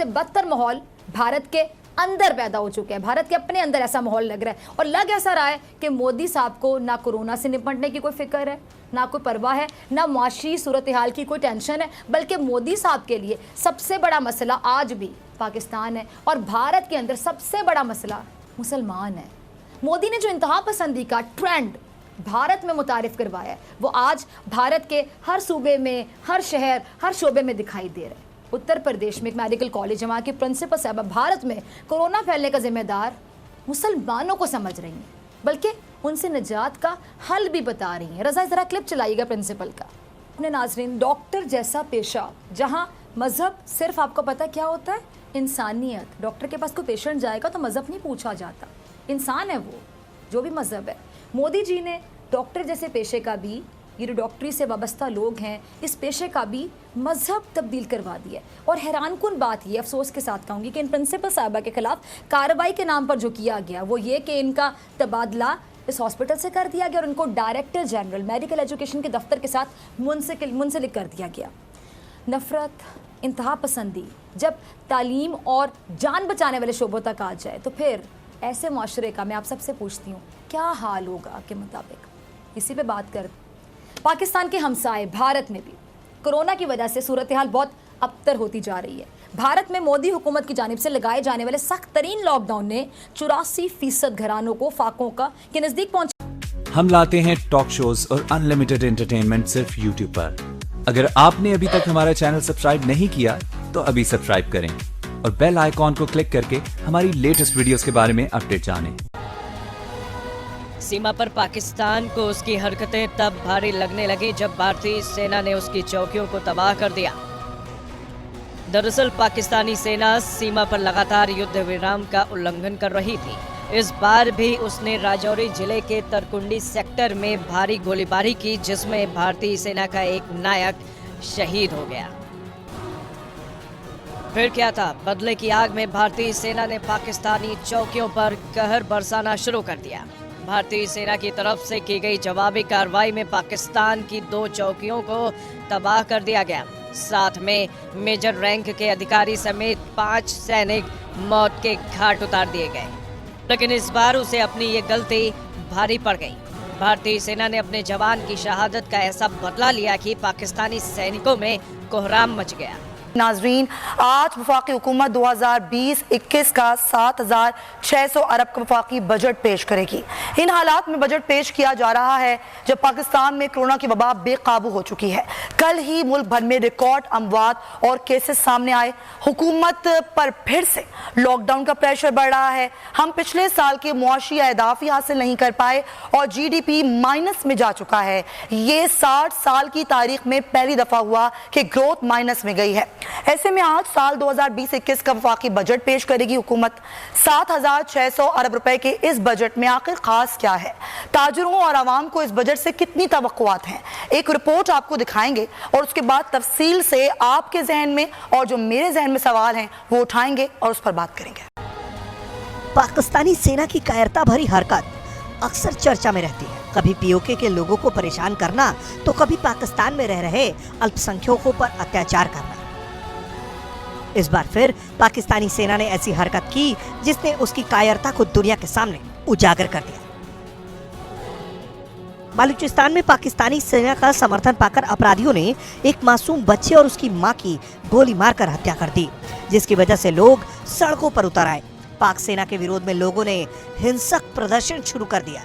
उससे बदतर माहौल भारत के अंदर पैदा हो चुके हैं। भारत के अपने अंदर ऐसा माहौल लग रहा है और लग ऐसा रहा है कि मोदी साहब को ना कोरोना से निपटने की कोई फिक्र है, ना कोई परवाह है, ना मुआशी सूरत हाल की कोई टेंशन है, बल्कि मोदी साहब के लिए सबसे बड़ा मसला आज भी पाकिस्तान है और भारत के अंदर सबसे बड़ा मसला मुसलमान है। मोदी ने जो इंतहा पसंदी का ट्रेंड भारत में मुतारिफ करवाया है वो आज भारत के हर सूबे में, हर शहर, हर शोबे में दिखाई दे रहा है। उत्तर प्रदेश में एक मेडिकल कॉलेज है, वहाँ की प्रिंसिपल साहब भारत में कोरोना फैलने का जिम्मेदार मुसलमानों को समझ रही हैं, बल्कि उनसे निजात का हल भी बता रही हैं। रज़ा ज़रा क्लिप चलाइएगा प्रिंसिपल का। अपने नाजरीन, डॉक्टर जैसा पेशा जहाँ मज़हब सिर्फ आपको पता क्या होता है, इंसानियत। डॉक्टर के पास कोई पेशेंट जाएगा तो मज़हब नहीं पूछा जाता, इंसान है वो, जो भी मज़हब है। मोदी जी ने डॉक्टर जैसे पेशे का भी, ये जो डॉक्टरी से वाबस्ता लोग हैं, इस पेशे का भी मजहब तब्दील करवा दिया। और हैरानकुन बात ये, अफसोस के साथ कहूँगी, कि इन प्रिंसिपल साहबा के खिलाफ कार्रवाई के नाम पर जो किया गया वो ये कि इनका तबादला इस हॉस्पिटल से कर दिया गया और उनको डायरेक्टर जनरल मेडिकल एजुकेशन के दफ्तर के साथ मुंसलिक कर दिया गया। नफ़रत, इंतहा पसंदी जब तालीम और जान बचाने वाले शोबों तक आ जाए तो फिर ऐसे माशरे का मैं आप सबसे पूछती हूँ क्या हाल होगा आपके मुताबिक। इसी पे बात कर, पाकिस्तान के हमसाए भारत में भी कोरोना की वजह से सूरत हाल बहुत अबतर होती जा रही है। भारत में मोदी हुकूमत की जानिब से लगाए जाने वाले सख्त तरीन लॉकडाउन ने 84% घरानों को फाकों के नजदीक पहुंचा। हम लाते हैं टॉक शोज और अनलिमिटेड एंटरटेनमेंट सिर्फ यूट्यूब पर। अगर आपने अभी तक हमारा चैनल सब्सक्राइब नहीं किया तो अभी सब्सक्राइब करें और बेल आइकॉन को क्लिक करके हमारी लेटेस्ट वीडियोस के बारे में अपडेट जानें। सीमा पर पाकिस्तान को उसकी हरकतें तब भारी लगने लगी जब भारतीय सेना ने उसकी चौकियों को तबाह कर दिया। दरअसल पाकिस्तानी सेना सीमा पर लगातार युद्ध विराम का उल्लंघन कर रही थी। इस बार भी उसने राजौरी जिले के तरकुंडी सेक्टर में भारी गोलीबारी की, जिसमें भारतीय सेना का एक नायक शहीद हो गया। फिर क्या था, बदले की आग में भारतीय सेना ने पाकिस्तानी चौकियों पर कहर बरसाना शुरू कर दिया। भारतीय सेना की तरफ से की गई जवाबी कार्रवाई में पाकिस्तान की 2 चौकियों को तबाह कर दिया गया। साथ में मेजर रैंक के अधिकारी समेत 5 सैनिक मौत के घाट उतार दिए गए। लेकिन इस बार उसे अपनी ये गलती भारी पड़ गई। भारतीय सेना ने अपने जवान की शहादत का ऐसा बदला लिया कि पाकिस्तानी सैनिकों में कोहराम मच गया। नाजरीन, आज वफाकी हुकूमत 2020-21 का 7,600 अरब का वफाकी बजट पेश करेगी। इन हालात में बजट पेश किया जा रहा है जब पाकिस्तान में कोरोना की वबा बेकाबू हो चुकी है। कल ही मुल्क भर में रिकॉर्ड अमवात और केसेस सामने आए। हुकूमत पर फिर से लॉकडाउन का प्रेशर बढ़ रहा है। हम पिछले साल के मुआशी अहदाफ ही हासिल नहीं कर पाए और GDP माइनस में जा चुका है। ये 60 साल की तारीख में पहली दफा हुआ कि ग्रोथ माइनस में गई है। ऐसे में आज साल 2020-21 का वफाकी बजट पेश करेगी हुकूमत। 7,600 अरब रुपए के इस बजट में आखिर खास क्या है, ताजरों और आवाम को इस बजट से कितनी तवक्कुआत हैं, एक रिपोर्ट आपको दिखाएंगे और उसके बाद तफसील से आपके जहन में और जो मेरे जहन में सवाल हैं वो उठाएंगे और उस पर बात करेंगे। पाकिस्तानी सेना की कायरता भरी हरकत अक्सर चर्चा में रहती है। कभी POK के लोगों को परेशान करना तो कभी पाकिस्तान में रह रहे अल्पसंख्यकों पर अत्याचार करना। इस बार फिर पाकिस्तानी सेना ने ऐसी हरकत की जिसने उसकी कायरता को दुनिया के सामने उजागर कर दिया। बलूचिस्तान में पाकिस्तानी सेना का समर्थन पाकर अपराधियों ने एक मासूम बच्चे और उसकी मां की गोली मारकर हत्या कर दी, जिसकी वजह से लोग सड़कों पर उतर आए। पाक सेना के विरोध में लोगों ने हिंसक प्रदर्शन शुरू कर दिया।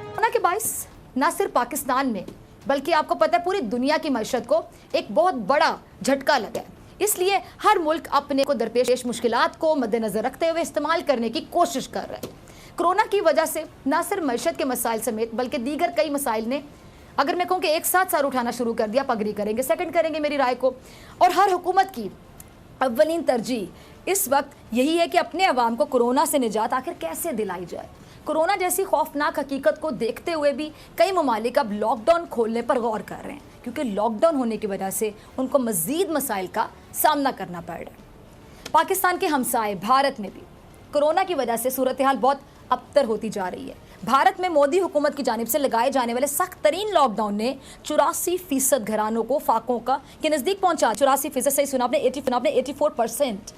कोरोना के बाइस न सिर्फ पाकिस्तान में बल्कि आपको पता है पूरी दुनिया की मईशत को एक बहुत बड़ा झटका लगा है। इसलिए हर मुल्क अपने को दरपेश मुश्किलात को मद्देनजर रखते हुए इस्तेमाल करने की कोशिश कर रहा है। कोरोना की वजह से न सिर्फ मईशत के मसाइल समेत बल्कि दीगर कई मसाइल ने, अगर मैं कहूँ कि एक साथ सर उठाना शुरू कर दिया। पगड़ी करेंगे, सेकंड करेंगे मेरी राय को। और हर हुकूमत की अव्वलीन तरजीह इस वक्त यही है कि अपने अवाम को कोरोना से निजात आखिर कैसे दिलाई जाए। कोरोना जैसी खौफनाक हकीकत को देखते हुए भी कई ममालिक अब लॉकडाउन खोलने पर गौर कर रहे हैं, क्योंकि लॉकडाउन होने की वजह से उनको मज़ीद मसाइल का सामना करना पड़ रहा है। पाकिस्तान के हमसाए भारत में भी कोरोना की वजह से सूरत हाल बहुत अबतर होती जा रही है। भारत में मोदी हुकूमत की जानिब से लगाए जाने वाले सख्त तरीन लॉकडाउन ने 84% घरानों को फाकों का के नजदीक पहुंचा। 84%, सही सुना आपने, 84%।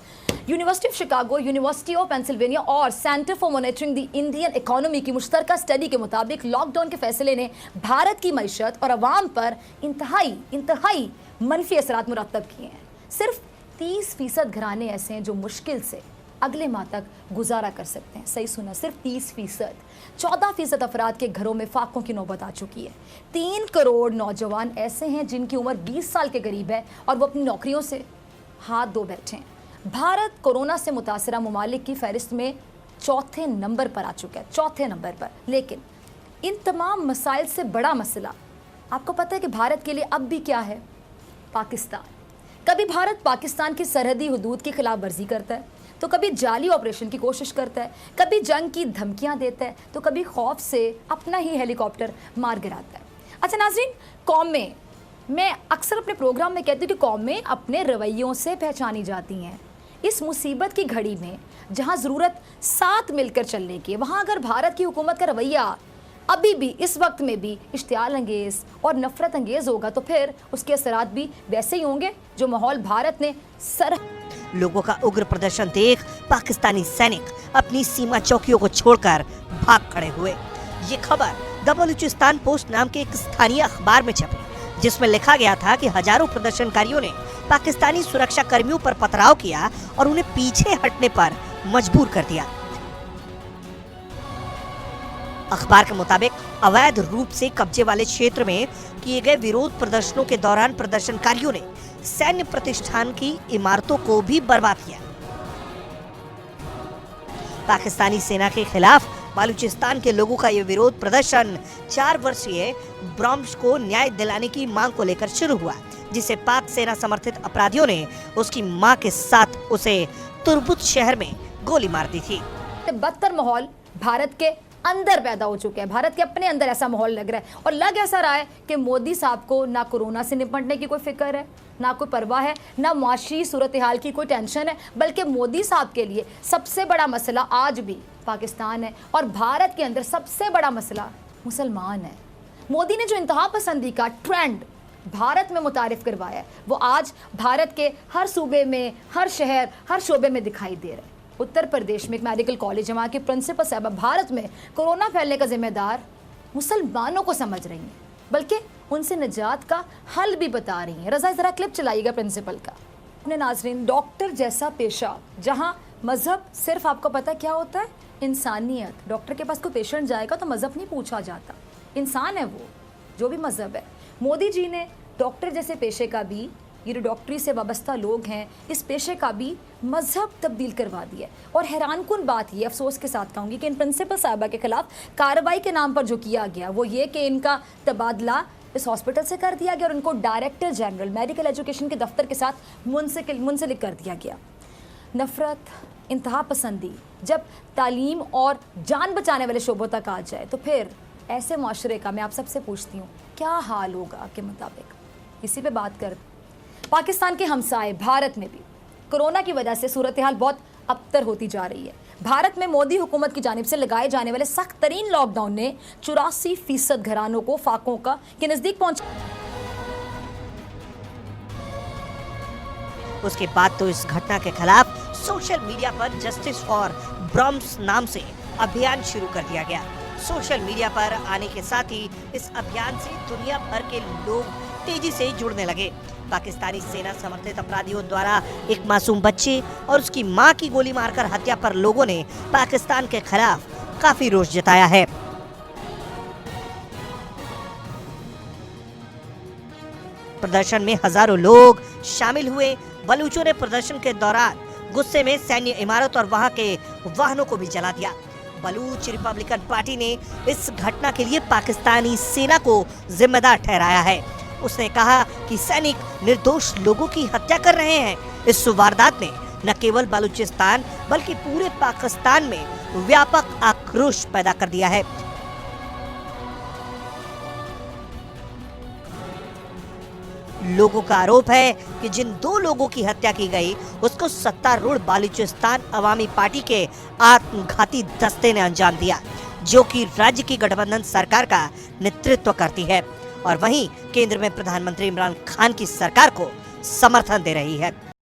University of Chicago, university of Pennsylvania और centre for monitoring the Indian economy की मुश्तरका स्टडी के मुताबिक लॉकडाउन के फैसले ने भारत की मईशत और अवाम पर इंतहाई मनफी असरात मुरतब किए हैं। सिर्फ 30% घराने ऐसे हैं जो मुश्किल से अगले माह तक गुजारा कर सकते हैं। सही सुना, सिर्फ 30%। 14% अफराद के घरों में फाकों की नौबत आ चुकी है। 3 करोड़ नौजवान ऐसे हैं जिनकी उम्र 20 साल के करीब है और वो अपनी नौकरियों से हाथ धो बैठे हैं। भारत कोरोना से मुतासरा ममालिक की फहरिस्त में 4थे नंबर पर आ चुका है, 4थे नंबर पर। लेकिन इन तमाम मसाइल से बड़ा मसला, आपको पता है कि भारत के लिए अब भी क्या है? पाकिस्तान। कभी भारत पाकिस्तान की सरहदी हुदूद की खिलाफ वर्जी करता है, तो कभी जाली ऑपरेशन की कोशिश करता है, कभी जंग की धमकियां देता है, तो कभी खौफ से अपना ही हेलीकॉप्टर मार गिराता है। अच्छा नाज़रीन, कौमें, मैं अक्सर अपने प्रोग्राम में कहती हूँ कि कौमें अपने रवैयों से पहचानी जाती हैं। इस मुसीबत की घड़ी में जहाँ ज़रूरत साथ मिलकर चलने की है, वहाँ अगर भारत की हुकूमत का रवैया अभी भी इस वक्त में भी इश्तियाल अंगेज़ और नफरत अंगेज़ होगा, तो फिर उसके असरात भी वैसे ही होंगे जो माहौल भारत ने सर। लोगों का उग्र प्रदर्शन देख पाकिस्तानी सैनिक अपनी सीमा चौकियों को छोड़कर भाग खड़े हुए। ये खबर द बलूचिस्तान पोस्ट नाम के एक स्थानीय अखबार में छपी, जिसमें लिखा गया था कि हजारों प्रदर्शनकारियों ने पाकिस्तानी सुरक्षा कर्मियों पर पथराव किया और उन्हें पीछे हटने पर मजबूर कर दिया। अखबार के मुताबिक अवैध रूप से कब्जे वाले क्षेत्र में किए गए विरोध प्रदर्शनों के दौरान प्रदर्शनकारियों ने सैन्य प्रतिष्ठान की इमारतों को भी बर्बाद किया। पाकिस्तानी सेना के खिलाफ बलूचिस्तान के लोगों का यह विरोध प्रदर्शन 4 वर्षीय ब्रॉम्स को न्याय दिलाने की मांग को लेकर शुरू हुआ, जिसे पाक सेना समर्थित अपराधियों ने उसकी मां के साथ उसे तुर्बुत शहर में गोली मार दी थी। बदतर माहौल भारत के अंदर पैदा हो चुके हैं। भारत के अपने अंदर ऐसा माहौल लग रहा है और लग ऐसा रहा है कि मोदी साहब को ना कोरोना से निपटने की कोई फिक्र है, ना कोई परवाह है, ना माशी सूरत हाल की कोई टेंशन है, बल्कि मोदी साहब के लिए सबसे बड़ा मसला आज भी पाकिस्तान है और भारत के अंदर सबसे बड़ा मसला मुसलमान है। मोदी ने जो इंतहा पसंदी का ट्रेंड भारत में मुतारिफ करवाया है, वो आज भारत के हर सूबे में, हर शहर, हर शोबे में दिखाई दे रहा है। उत्तर प्रदेश में एक मेडिकल कॉलेज है, वहाँ की प्रिंसिपल साहब भारत में कोरोना फैलने का जिम्मेदार मुसलमानों को समझ रही हैं, बल्कि उनसे निजात का हल भी बता रही हैं। रज़ा ज़रा क्लिप चलाइएगा प्रिंसिपल का। अपने नाजरीन, डॉक्टर जैसा पेशा जहाँ मज़हब सिर्फ, आपको पता क्या होता है? इंसानियत। डॉक्टर के पास कोई पेशेंट जाएगा तो मज़हब नहीं पूछा जाता, इंसान है वो, जो भी मज़हब है। मोदी जी ने डॉक्टर जैसे पेशे का भी, ये जो डॉक्टरी से वाबस्ता लोग हैं, इस पेशे का भी मज़हब तब्दील करवा दिया। और हैरानकुन बात ये, अफसोस के साथ कहूँगी, कि इन प्रिंसिपल साहबा के खिलाफ कार्रवाई के नाम पर जो किया गया वो ये कि इनका तबादला इस हॉस्पिटल से कर दिया गया और इनको डायरेक्टर जनरल मेडिकल एजुकेशन के दफ्तर के साथ मुंसलिक कर दिया गया। नफ़रत, इंतहा पसंदी जब तालीम और जान बचाने वाले शोबों तक आ जाए, तो फिर ऐसे माशरे का मैं आप सबसे पूछती हूँ क्या हाल होगा आपके मुताबिक? इसी पे बात कर। पाकिस्तान के हमसाए भारत में भी कोरोना की वजह से सूरत हाल बहुत अबतर होती जा रही है। भारत में मोदी हुकूमत की जानिब से लगाए जाने वाले सख्त तरीन लॉकडाउन ने 84% घरानों को फाकों का के नजदीक पहुंचा। उसके बाद तो इस घटना के खिलाफ सोशल मीडिया पर जस्टिस फॉर ब्रॉम्स नाम से अभियान शुरू कर दिया गया। सोशल मीडिया पर आने के साथ ही इस अभियान से दुनिया भर के लोग तेजी से जुड़ने लगे। पाकिस्तानी सेना समर्थित अपराधियों द्वारा एक मासूम बच्चे और उसकी मां की गोली मारकर हत्या पर लोगों ने पाकिस्तान के खिलाफ काफी रोष जताया है। प्रदर्शन में हजारों लोग शामिल हुए। बलूचों ने प्रदर्शन के दौरान गुस्से में सैन्य इमारत और वहां के वाहनों को भी जला दिया। बलूच रिपब्लिकन पार्टी ने इस घटना के लिए पाकिस्तानी सेना को जिम्मेदार ठहराया है। उसने कहा कि सैनिक निर्दोष लोगों की हत्या कर रहे हैं। इस वारदात ने न केवल बलूचिस्तान बल्कि पूरे पाकिस्तान में व्यापक आक्रोश पैदा कर दिया है। लोगों का आरोप है कि जिन 2 लोगों की हत्या की गई उसको सत्तारूढ़ बलूचिस्तान अवामी पार्टी के आत्मघाती दस्ते ने अंजाम दिया। जो कि राज्य की गठबंधन सरकार का नेतृत्व करती है और वहीं केंद्र में प्रधानमंत्री इमरान खान की सरकार को समर्थन दे रही है।